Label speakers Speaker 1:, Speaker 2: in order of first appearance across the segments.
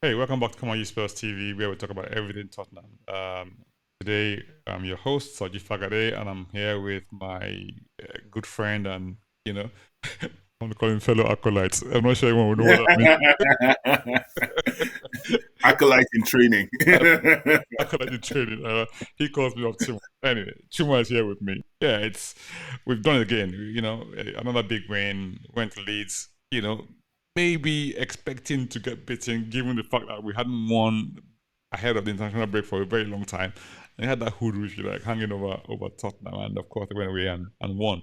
Speaker 1: Hey, welcome back to Come On You Spurs TV, where we talk about everything Tottenham. Today, I'm your host, Saji Fagade, and I'm here with my good friend and, you know, I'm going to call him fellow acolytes. I'm not sure anyone will know what that means.
Speaker 2: Acolyte in training.
Speaker 1: Acolyte in training. He calls me up Chuma. Anyway, Chuma is here with me. Yeah, we've done it again. Another big win, went to Leeds, maybe expecting to get beaten given the fact that we hadn't won ahead of the international break for a very long time. And had that hood if you like hanging over Tottenham, and of course they went away and won.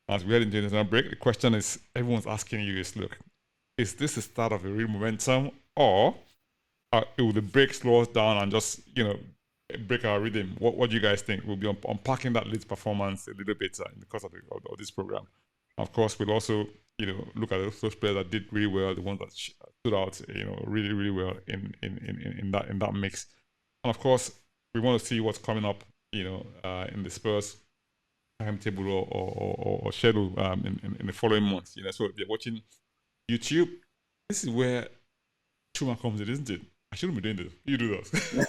Speaker 1: As we head into the international break, the question is everyone's asking you is look, is this the start of a real momentum, or will the break slow us down and just break our rhythm? What do you guys think? We'll be unpacking that Leeds performance a little bit in the course of this program. Of course, we'll also look at those players that did really well, the ones that stood out really really well in that mix. And of course, we want to see what's coming up in the Spurs timetable or schedule in the following months. So if you're watching YouTube, this is where Chuma comes in, isn't it? I shouldn't be doing this. You do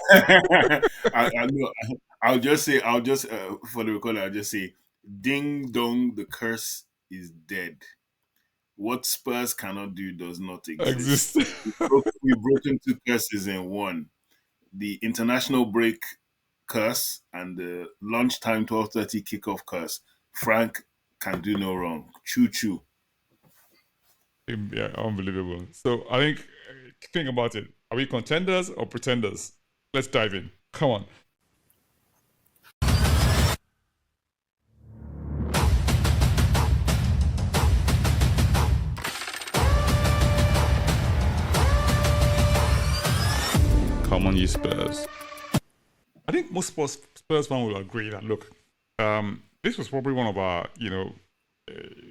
Speaker 2: I, I know. I'll just for the recorder, I'll just say, ding dong, the curse is dead. What Spurs cannot do does not
Speaker 1: that.
Speaker 2: exist.
Speaker 1: Exists.
Speaker 2: We've broken two curses in one: the international break curse and the lunchtime 12:30 kickoff curse. Frank can do no wrong. Choo choo.
Speaker 1: Yeah, unbelievable. So I think about it. Are we contenders or pretenders? Let's dive in. Come on. Come on, you Spurs. I think most Spurs fans will agree that look, this was probably one of our,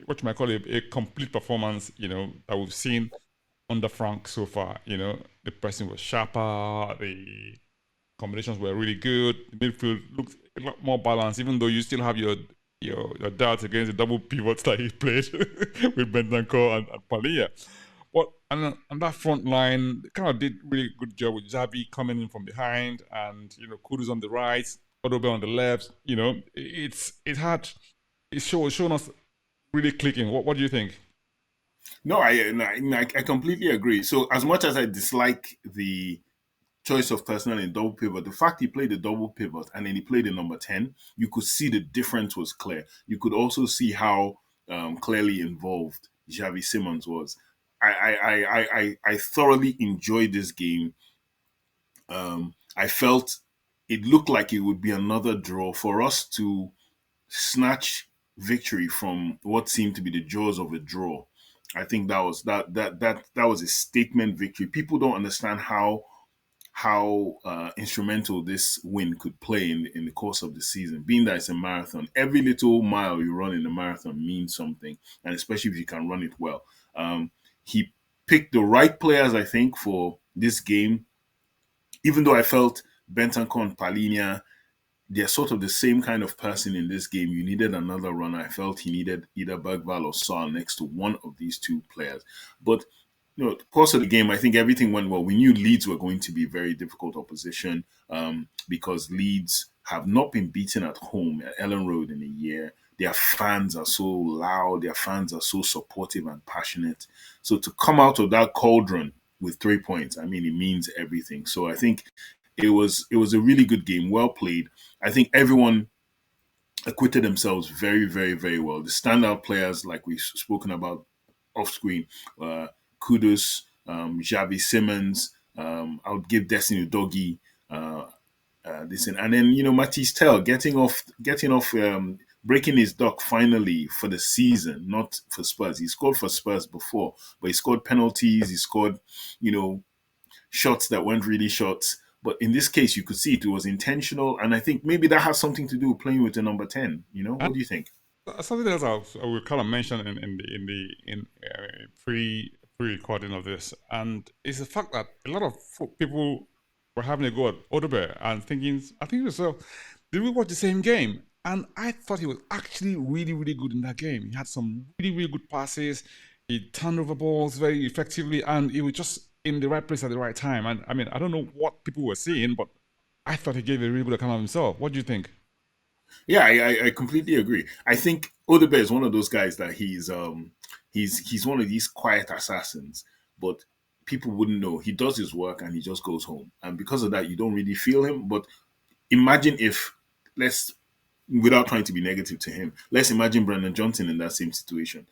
Speaker 1: what you might call a complete performance, that we've seen under Frank so far. The pressing was sharper, the combinations were really good, the midfield looked a lot more balanced, even though you still have your doubts against the double pivots that he played with Bentancur and Palia. But on that front line, they kind of did really good job with Xavi coming in from behind, and Kudus on the right, Odobe on the left. It's shown us really clicking. What do you think?
Speaker 2: No, I completely agree. So as much as I dislike the choice of personnel in double pivot, the fact he played the double pivot and then he played the number 10, you could see the difference was clear. You could also see how clearly involved Xavi Simons was. I thoroughly enjoyed this game. I felt it looked like it would be another draw for us to snatch victory from what seemed to be the jaws of a draw. I think that was a statement victory. People don't understand how instrumental this win could play in the course of the season. Being that it's a marathon, every little mile you run in the marathon means something, and especially if you can run it well. He picked the right players, I think, for this game. Even though I felt Bentancur and Palinia, they're sort of the same kind of person in this game. You needed another runner. I felt he needed either Bergval or Saul next to one of these two players. But the course of the game, I think everything went well. We knew Leeds were going to be very difficult opposition because Leeds have not been beaten at home at Ellen Road in a year. Their fans are so loud. Their fans are so supportive and passionate. So to come out of that cauldron with 3 points, I mean, it means everything. So I think it was a really good game, well played. I think everyone acquitted themselves very, very, very well. The standout players, like we've spoken about off screen, Kudus, Xavi Simmons. I would give Destiny Doggy this, and then Matisse Tell getting off, breaking his duck finally for the season, not for Spurs. He scored for Spurs before, but he scored penalties. He scored, you know, shots that weren't really shots. But in this case, you could see it was intentional, and I think maybe that has something to do with playing with the number 10. What do you think?
Speaker 1: Something else I will kind of mention in pre-recording of this, and it's the fact that a lot of people were having a go at Odebear and thinking, I think to yourself, did we watch the same game? And I thought he was actually really, really good in that game. He had some really, really good passes. He turned over balls very effectively, and he was just in the right place at the right time. And I mean, I don't know what people were seeing, but I thought he gave a really good account of himself. What do you think?
Speaker 2: Yeah, I completely agree. I think Odebe is one of those guys that he's one of these quiet assassins, but people wouldn't know. He does his work and he just goes home, and because of that, you don't really feel him. But imagine if let's without trying to be negative to him, let's imagine Brandon Johnson in that same situation.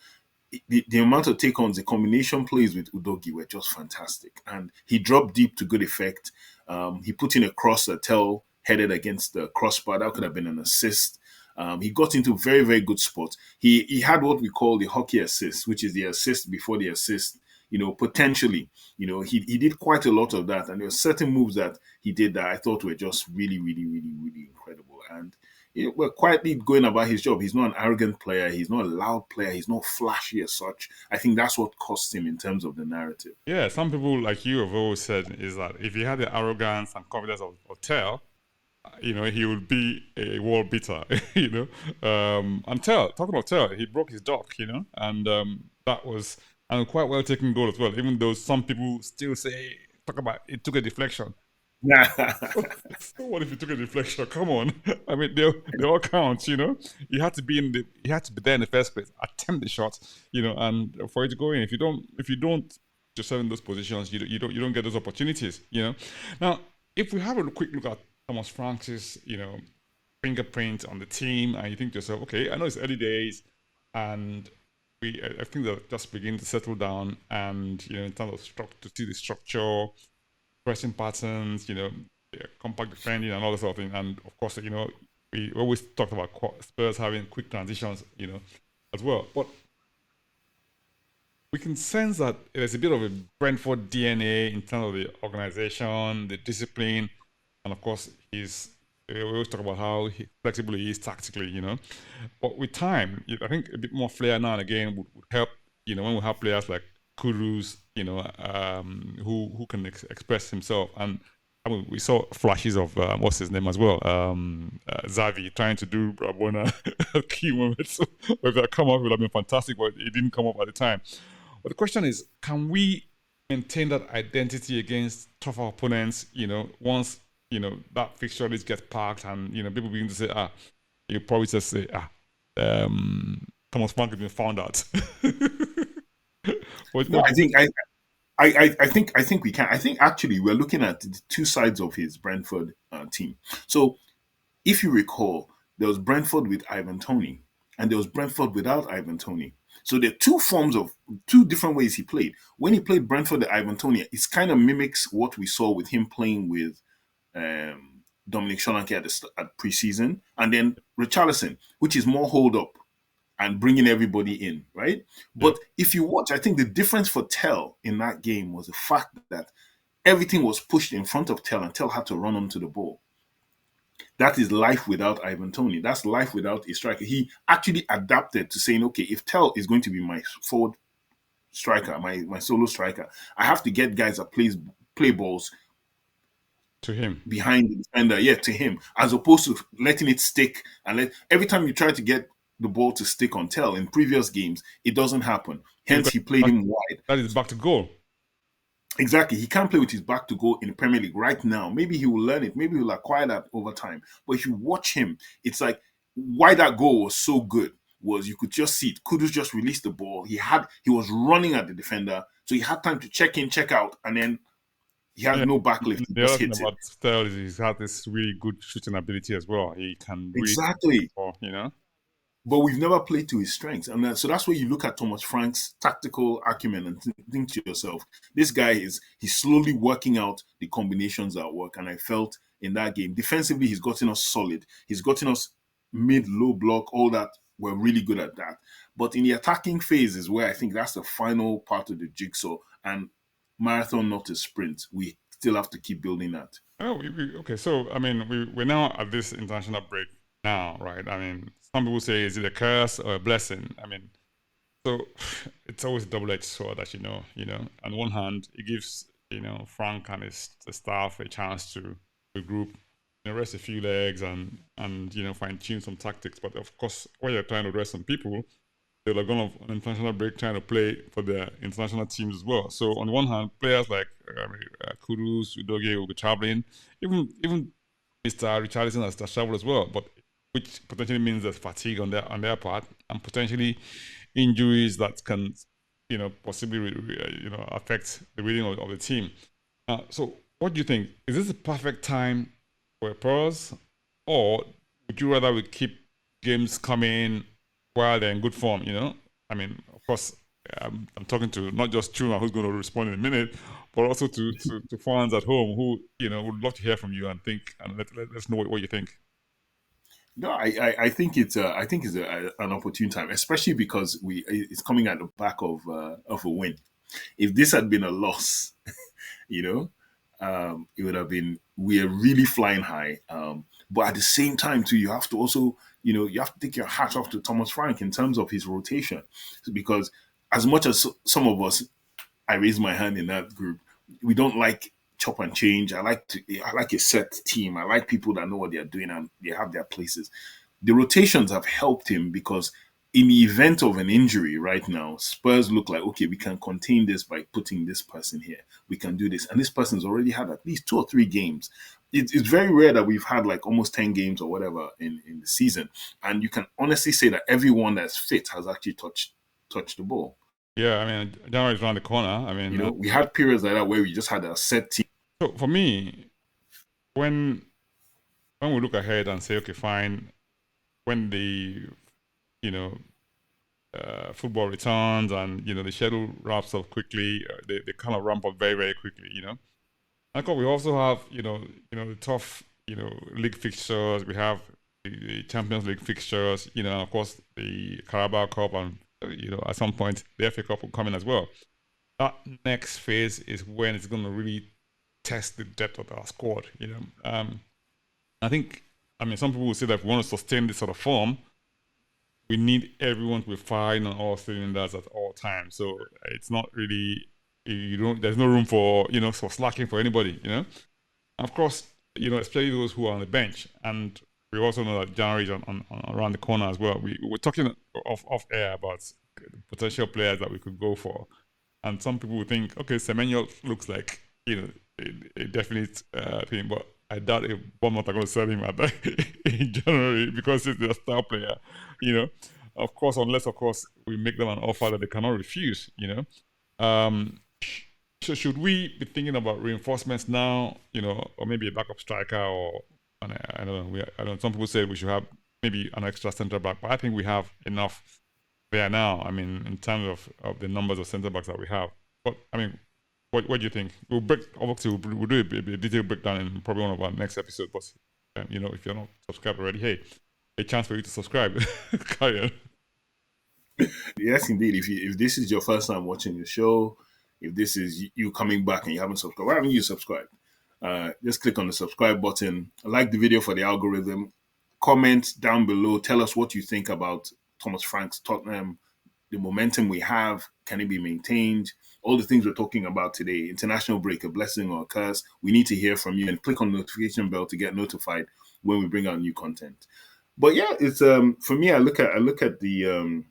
Speaker 2: The amount of take-ons, the combination plays with Udogi were just fantastic, and he dropped deep to good effect. He put in a cross that Tell headed against the crossbar. That could have been an assist. He got into very, very good spots. He had what we call the hockey assist, which is the assist before the assist. Potentially, he did quite a lot of that, and there were certain moves that he did that I thought were just really, really, really, really incredible. And we're quietly going about his job. He's not an arrogant player. He's not a loud player. He's not flashy as such. I think that's what cost him in terms of the narrative.
Speaker 1: Yeah, some people like you have always said is that if he had the arrogance and confidence of Tell, he would be a world beater, and talking about Tell, he broke his dock, and that was and quite well taken goal as well, even though some people still talk about it took a deflection. So what if he took a deflection? Come on. I mean, they all count, You had to be you had to be there in the first place, attempt the shot, and for it to go in. If you don't yourself in those positions, you don't get those opportunities. Now, if we have a quick look at Thomas Francis, fingerprint on the team, and you think to yourself, okay, I know it's early days, and I think they're just beginning to settle down, and in terms of to see the structure, pressing patterns, compact defending and all this sort of thing. And of course, we always talk about Spurs having quick transitions, as well. But we can sense that there's a bit of a Brentford DNA in terms of the organization, the discipline, and of course, we always talk about how flexible he is tactically. But with time, I think a bit more flair now and again would help, when we have players like Kudus, who can express himself. And I mean, we saw flashes of what's his name as well, Xavi trying to do Rabona at key moments. If that come up, it would have been fantastic, but it didn't come up at the time. But the question is, can we maintain that identity against tougher opponents? Once that fixture list gets packed, and people begin to say, you probably just say, Thomas Frank has been found out.
Speaker 2: No, I think we can. I think actually we're looking at the two sides of his Brentford team. So if you recall, there was Brentford with Ivan Toney, and there was Brentford without Ivan Toney. So there are two different ways he played. When he played Brentford with Ivan Toney, it kind of mimics what we saw with him playing with Dominic Solanke at preseason, and then Richarlison, which is more hold up and bringing everybody in, right?
Speaker 1: Yeah.
Speaker 2: But if you watch, I think the difference for Tell in that game was the fact that everything was pushed in front of Tell, and Tell had to run onto the ball. That is life without Ivan Toney. That's life without a striker. He actually adapted to saying, okay, if Tell is going to be my forward striker, my solo striker, I have to get guys that play balls
Speaker 1: to him
Speaker 2: behind the defender, to him, as opposed to letting it stick and every time you try to get the ball to stick on Tell in previous games, it doesn't happen. Hence, he played him wide.
Speaker 1: That is back to goal.
Speaker 2: Exactly. He can't play with his back to goal in the Premier League right now. Maybe he will learn it. Maybe he'll acquire that over time. But if you watch him, it's like why that goal was so good was you could just see it. Kudus just released the ball. He was running at the defender, so he had time to check in, check out, and then he had no backlift. He
Speaker 1: The
Speaker 2: just
Speaker 1: other thing
Speaker 2: hits
Speaker 1: about
Speaker 2: it.
Speaker 1: Sterling is he's had this really good shooting ability as well. He can really,
Speaker 2: Exactly.
Speaker 1: you know.
Speaker 2: But we've never played to his strengths. And so that's where you look at Thomas Frank's tactical acumen and think to yourself, this guy he's slowly working out the combinations that work. And I felt in that game, defensively, he's gotten us solid. He's gotten us mid, low block, all that. We're really good at that. But in the attacking phase is where I think that's the final part of the jigsaw. And marathon, not a sprint. We still have to keep building that.
Speaker 1: Oh, okay. So, I mean, we're now at this international break now, right? I mean, some people say, is it a curse or a blessing? I mean, so it's always a double-edged sword, as you know. On one hand, it gives, Frank and the staff a chance to regroup, rest a few legs and fine-tune some tactics. But of course, when you're trying to rest some people, they're like going on an international break trying to play for their international teams as well. So on the one hand, players like Kudus, Udogie will be traveling. Even Mr. Richarlison has traveled as well, but which potentially means there's fatigue on their part and potentially injuries that can possibly affect the reading of the team. So what do you think? Is this the perfect time for a pause, or would you rather we keep games coming while they're in good form? I mean, of course, I'm talking to not just Chuma, who's going to respond in a minute, but also to fans at home who would love to hear from you and think and let us know what you think.
Speaker 2: No, I think it's an opportune time, especially because it's coming at the back of a win. If this had been a loss, you know, it would have been we are really flying high. But at the same time, too, you have to also you have to take your hat off to Thomas Frank in terms of his rotation, because as much as some of us, I raise my hand in that group, we don't like chop and change. I like a set team. I like people that know what they're doing and they have their places. The rotations have helped him because in the event of an injury right now, Spurs look like, okay, we can contain this by putting this person here. We can do this. And this person's already had at least 2 or 3 games. It's very rare that we've had like almost 10 games or whatever in the season. And you can honestly say that everyone that's fit has actually touched the ball.
Speaker 1: Yeah, I mean, January's around the corner. I mean,
Speaker 2: We had periods like that where we just had a set team.
Speaker 1: so for me, when we look ahead and say, okay, fine, when the you know football returns and the schedule wraps up quickly, they kind of ramp up very very quickly. And of course, we also have the tough league fixtures. We have the Champions League fixtures. And of course the Carabao Cup and at some point the FA Cup will come in as well. That next phase is when it's going to really test the depth of our squad. I think, I mean, some people will say that if we want to sustain this sort of form, we need everyone to be firing on all cylinders at all times. So it's not really, there's no room for for slacking for anybody. Of course, especially those who are on the bench. And we also know that January is on around the corner as well. We were talking off air about potential players that we could go for, and some people would think, okay, Semenyo looks like a definite thing, but I doubt if Bournemouth are going to sell him at in January because he's a star player. Of course, unless of course we make them an offer that they cannot refuse. Um, so should we be thinking about reinforcements now? Or maybe a backup striker, or I don't know. I don't know. Some people say we should have maybe an extra centre back, but I think we have enough there now. I mean, in terms of the numbers of centre backs that we have. But I mean, what do you think? Obviously we'll do a detailed breakdown in probably one of our next episodes. But if you're not subscribed already, hey, a chance for you to subscribe. Carry on.
Speaker 2: Yes, indeed. If this is your first time watching the show, if this is you coming back and you haven't subscribed, why haven't you subscribed? Just click on the subscribe button. Like the video for the algorithm. Comment down below. Tell us what you think about Thomas Frank's Tottenham, the momentum we have. Can it be maintained? All the things we're talking about today. International break, a blessing or a curse. We need to hear from you, and click on the notification bell to get notified when we bring out new content. But yeah, it's for me. I look at the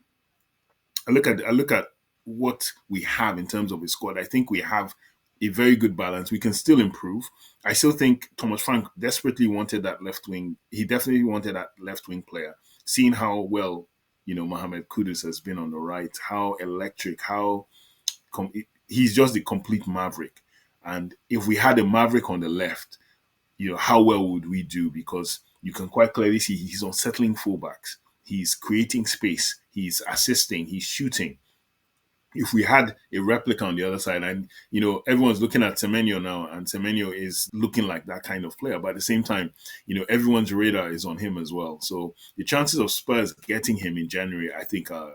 Speaker 2: I look at what we have in terms of a squad. I think we have a very good balance. We can still improve. I still think Thomas Frank desperately wanted that left wing. He definitely wanted that left wing player. Seeing how well Mohamed Kudus has been on the right, how electric, how he's just the complete maverick. And if we had a maverick on the left, how well would we do? Because you can quite clearly see he's unsettling fullbacks. He's creating space. He's assisting. He's shooting. If we had a replica on the other side, and everyone's looking at Semenyo now, and Semenyo is looking like that kind of player, but at the same time, everyone's radar is on him as well. So the chances of Spurs getting him in January, I think, are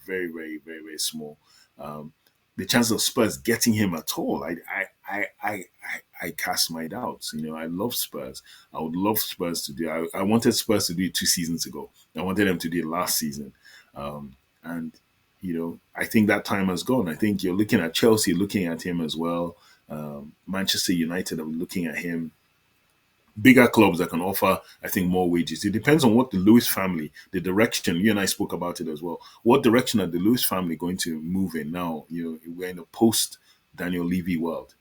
Speaker 2: very, very, very, very small. The chances of Spurs getting him at all, I cast my doubts. I love Spurs. I would love Spurs to do. I wanted Spurs to do it 2 seasons ago. I wanted them to do it last season, and I think that time has gone. I think you're looking at Chelsea, looking at him as well. Manchester United are looking at him. bigger clubs that can offer, I think, more wages. It depends on what the Lewis family, the direction. You and I spoke about it as well. What direction are the Lewis family going to move in now? We're in a post Daniel Levy world.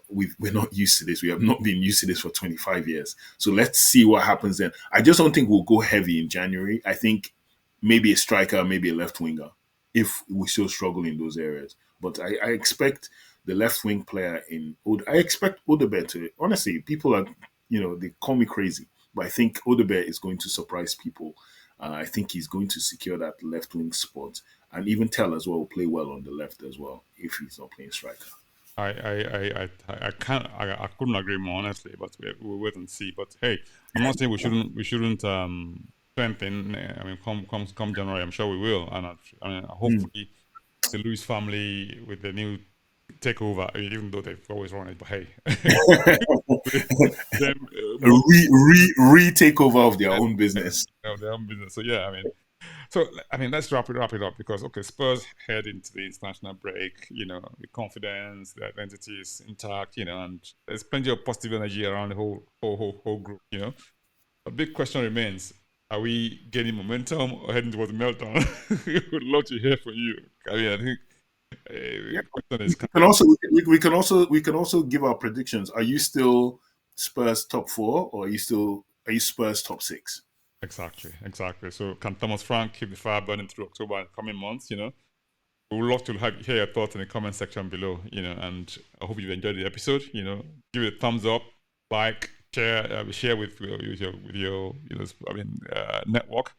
Speaker 2: We're not used to this. We have not been used to this for 25 years. So let's see what happens then. I just don't think we'll go heavy in January. I think maybe a striker, maybe a left winger, if we still struggle in those areas. But I expect the left wing player I expect Odegaard to, honestly, people are, they call me crazy, but I think Odegaard is going to surprise people. I think he's going to secure that left wing spot, and even Tell as well will play well on the left as well if he's not playing striker.
Speaker 1: I can't. I couldn't agree more, honestly. But we'll wait and see. But hey, I'm not saying we shouldn't strengthen. I mean, come January, I'm sure we will. And hopefully, the Lewis family with the new takeover, even though they've always run it, but hey, them,
Speaker 2: takeover of their own business.
Speaker 1: Their own business. So yeah, let's wrap it up because Spurs head into the international break, with confidence, the identity is intact, and there's plenty of positive energy around the whole group, A big question remains: are we gaining momentum or heading towards a meltdown? We would love to hear from you. I think.
Speaker 2: We can also give our predictions. Are you still Spurs top 4 or are you Spurs top 6?
Speaker 1: Exactly. So can Thomas Frank keep the fire burning through October and coming months? We would love to hear your thoughts in the comment section below. And I hope you've enjoyed the episode. Give it a thumbs up, like, share with your network.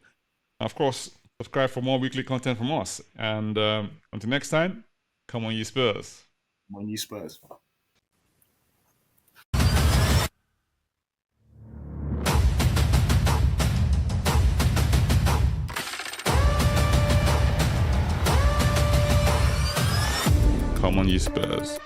Speaker 1: And of course, subscribe for more weekly content from us. And until next time, come on, you Spurs.
Speaker 2: Come on, you Spurs.
Speaker 1: Come on, you Spurs.